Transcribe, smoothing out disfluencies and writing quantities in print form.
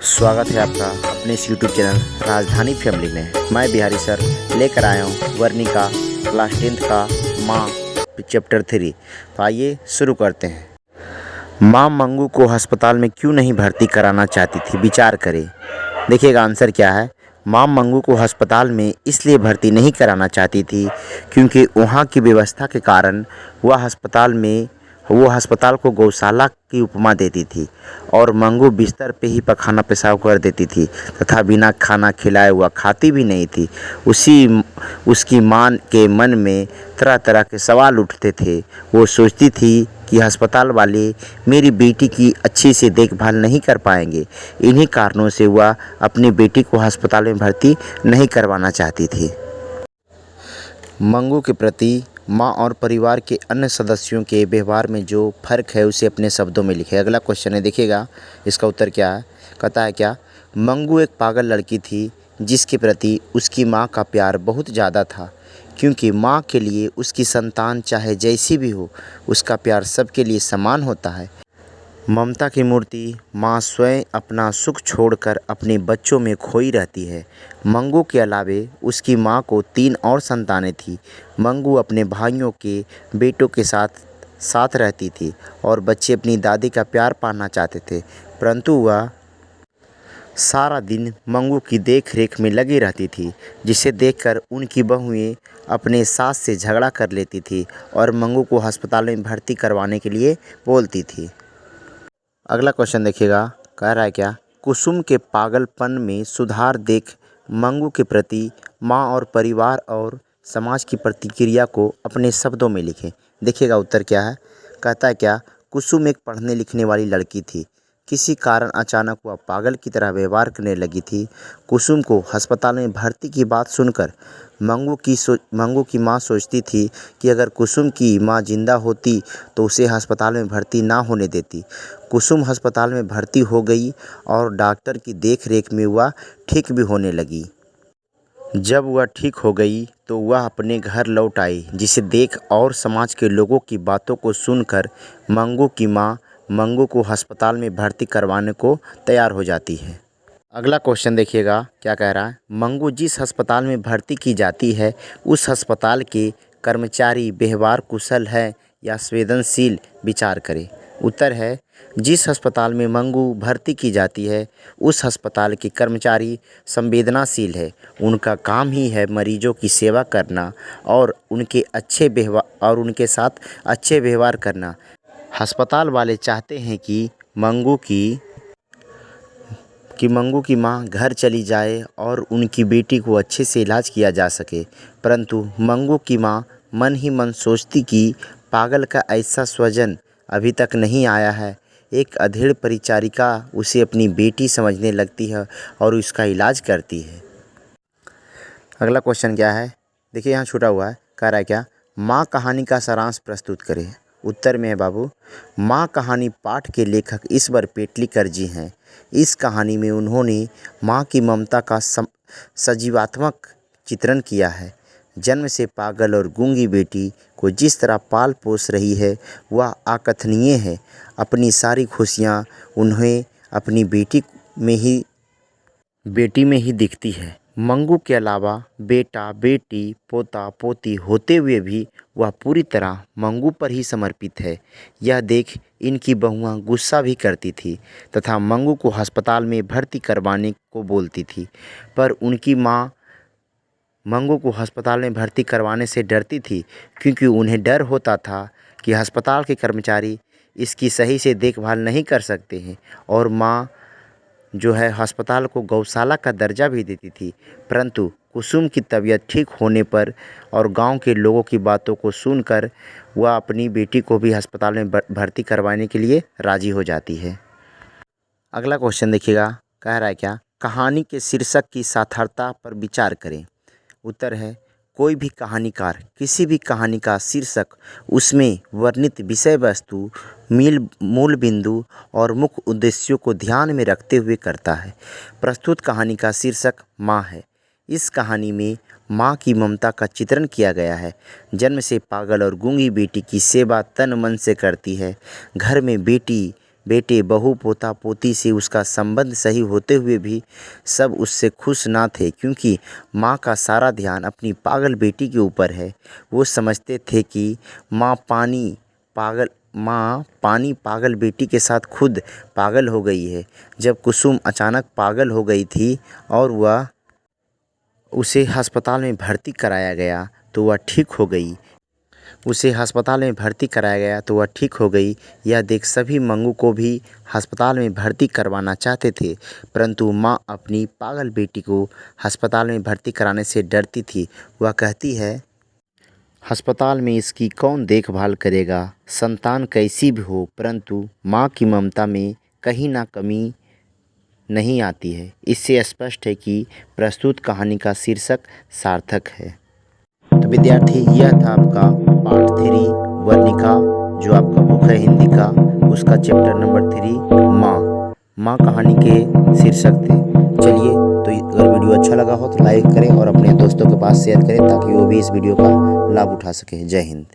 स्वागत है आपका अपने इस यूट्यूब चैनल राजधानी फैमिली में। मैं बिहारी सर लेकर आया हूँ वर्णिका क्लास 10th का माँ चैप्टर 3। तो आइए शुरू करते हैं। माँ मंगू को अस्पताल में क्यों नहीं भर्ती कराना चाहती थी, विचार करें। देखिएगा आंसर क्या है। माँ मंगू को अस्पताल में इसलिए भर्ती नहीं कराना चाहती थी क्योंकि वहाँ की व्यवस्था के कारण वो अस्पताल को गौशाला की उपमा देती थी और मंगू बिस्तर पे ही पखाना पेशाब कर देती थी तथा बिना खाना खिलाए हुआ खाती भी नहीं थी। उसकी माँ के मन में तरह तरह के सवाल उठते थे। वो सोचती थी कि अस्पताल वाले मेरी बेटी की अच्छी से देखभाल नहीं कर पाएंगे। इन्हीं कारणों से वह अपनी बेटी को अस्पताल में भर्ती नहीं करवाना चाहती थी। मंगू के प्रति माँ और परिवार के अन्य सदस्यों के व्यवहार में जो फ़र्क है उसे अपने शब्दों में लिखे। अगला क्वेश्चन है, देखिएगा इसका उत्तर क्या है। कहता है क्या, मंगू एक पागल लड़की थी जिसके प्रति उसकी माँ का प्यार बहुत ज़्यादा था, क्योंकि माँ के लिए उसकी संतान चाहे जैसी भी हो उसका प्यार सबके लिए समान होता है। ममता की मूर्ति माँ स्वयं अपना सुख छोड़कर अपने बच्चों में खोई रहती है। मंगू के अलावे उसकी माँ को 3 और संतानें थीं। मंगू अपने भाइयों के बेटों के साथ रहती थी और बच्चे अपनी दादी का प्यार पाना चाहते थे, परंतु वह सारा दिन मंगू की देख रेख में लगी रहती थी, जिसे देखकर उनकी बहुएं अपने सास से झगड़ा कर लेती थी और मंगू को अस्पताल में भर्ती करवाने के लिए बोलती थी। अगला क्वेश्चन देखिएगा, कह रहा है क्या, कुसुम के पागलपन में सुधार देख मंगू के प्रति माँ और परिवार और समाज की प्रतिक्रिया को अपने शब्दों में लिखें। देखिएगा उत्तर क्या है। कहता है क्या, कुसुम एक पढ़ने लिखने वाली लड़की थी। किसी कारण अचानक वह पागल की तरह व्यवहार करने लगी थी। कुसुम को अस्पताल में भर्ती की बात सुनकर मंगू की माँ सोचती थी कि अगर कुसुम की माँ जिंदा होती तो उसे अस्पताल में भर्ती ना होने देती। कुसुम अस्पताल में भर्ती हो गई और डॉक्टर की देख रेख में वह ठीक भी होने लगी। जब वह ठीक हो गई तो वह अपने घर लौट आई, जिसे देख और समाज के लोगों की बातों को सुनकर मंगू की माँ मंगू को अस्पताल में भर्ती करवाने को तैयार हो जाती है। अगला क्वेश्चन देखिएगा क्या कह रहा है। मंगू जिस अस्पताल में भर्ती की जाती है उस अस्पताल के कर्मचारी व्यवहार कुशल है या संवेदनशील, विचार करें। उत्तर है, जिस अस्पताल में मंगू भर्ती की जाती है उस अस्पताल के कर्मचारी संवेदनाशील है। उनका काम ही है मरीजों की सेवा करना और उनके साथ अच्छे व्यवहार करना। अस्पताल वाले चाहते हैं कि मंगू की माँ घर चली जाए और उनकी बेटी को अच्छे से इलाज किया जा सके, परंतु मंगू की माँ मन ही मन सोचती कि पागल का ऐसा स्वजन अभी तक नहीं आया है। एक अधेड़ परिचारिका उसे अपनी बेटी समझने लगती है और उसका इलाज करती है। अगला क्वेश्चन क्या है, देखिए यहाँ छूटा हुआ है। कह रहा है क्या, माँ कहानी का सारांश प्रस्तुत करें। उत्तर में है बाबू, माँ कहानी पाठ के लेखक ईश्वर पेटलीकर जी हैं। इस कहानी में उन्होंने माँ की ममता का सजीवात्मक चित्रण किया है। जन्म से पागल और गूंगी बेटी को जिस तरह पाल पोस रही है वह अकथनीय है। अपनी सारी खुशियाँ उन्हें अपनी बेटी में ही दिखती है। मंगू के अलावा बेटा बेटी पोता पोती होते हुए भी वह पूरी तरह मंगू पर ही समर्पित है। यह देख इनकी बहुआं गुस्सा भी करती थी तथा मंगू को अस्पताल में भर्ती करवाने को बोलती थी, पर उनकी माँ मंगू को अस्पताल में भर्ती करवाने से डरती थी, क्योंकि उन्हें डर होता था कि अस्पताल के कर्मचारी इसकी सही से देखभाल नहीं कर सकते हैं। और माँ जो है अस्पताल को गौशाला का दर्जा भी देती थी, परंतु कुसुम की तबीयत ठीक होने पर और गांव के लोगों की बातों को सुनकर वह अपनी बेटी को भी अस्पताल में भर्ती करवाने के लिए राजी हो जाती है। अगला क्वेश्चन देखिएगा, कह रहा है क्या, कहानी के शीर्षक की सार्थकता पर विचार करें। उत्तर है, कोई भी कहानीकार किसी भी कहानी का शीर्षक उसमें वर्णित विषय वस्तु, मूल बिंदु और मुख्य उद्देश्यों को ध्यान में रखते हुए करता है। प्रस्तुत कहानी का शीर्षक माँ है। इस कहानी में माँ की ममता का चित्रण किया गया है। जन्म से पागल और गूंगी बेटी की सेवा तन मन से करती है। घर में बेटी बेटे बहू पोता पोती से उसका संबंध सही होते हुए भी सब उससे खुश ना थे, क्योंकि माँ का सारा ध्यान अपनी पागल बेटी के ऊपर है। वो समझते थे कि माँ पानी पागल बेटी के साथ खुद पागल हो गई है। जब कुसुम अचानक पागल हो गई थी और उसे अस्पताल में भर्ती कराया गया तो वह ठीक हो गई। यह देख सभी मंगू को भी अस्पताल में भर्ती करवाना चाहते थे, परंतु माँ अपनी पागल बेटी को अस्पताल में भर्ती कराने से डरती थी। वह कहती है, अस्पताल में इसकी कौन देखभाल करेगा। संतान कैसी भी हो, परंतु माँ की ममता में कहीं ना कमी नहीं आती है। इससे स्पष्ट है कि प्रस्तुत कहानी का शीर्षक सार्थक है। तो विद्यार्थी, यह था आपका पार्ट 3 वर्णिका, जो आपका बुक है हिंदी का, उसका चैप्टर नंबर 3 माँ कहानी के शीर्षक थे। चलिए, तो अगर वीडियो अच्छा लगा हो तो लाइक करें और अपने दोस्तों के पास शेयर करें, ताकि वो भी इस वीडियो का लाभ उठा सकें। जय हिंद।